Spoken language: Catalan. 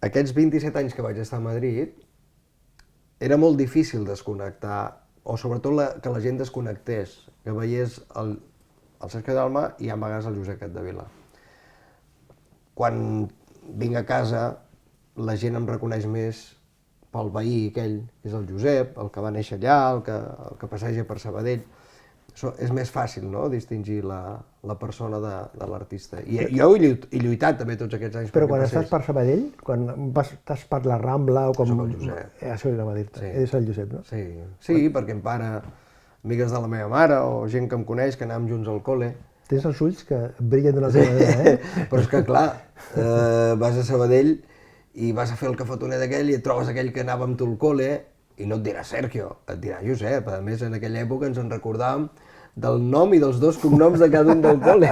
aquests 27 anys que vaig estar a Madrid, era molt difícil desconnectar, o sobretot que la gent desconnectés, que veiés el Sergio Dalma i a vegades el Josep Capdevila. Quan vinc a casa, la gent em reconeix més pel veí aquell, que és el Josep, el que va néixer allà, el que passeja per Sabadell. És més fàcil, no?, distingir la persona de l'artista. I jo he lluitat també tots aquests anys. Però quan estàs per Sabadell, quan estàs per la Rambla o com... Soc el Josep. Això era a dir-te, és el Josep, no? Sí, perquè em para amigues de la meva mare o gent que em coneix, que anàvem junts al col·le. Tens els ulls que brillen d'una altra manera, Però és que, clar, vas a Sabadell i vas a fer el cafetonet aquell i et trobes aquell que anava amb tu al col·le i no et dirà Sergio, et dirà Josep. A més, en aquella època ens en recordàvem del nom i dels dos cognoms de cada un del col·le.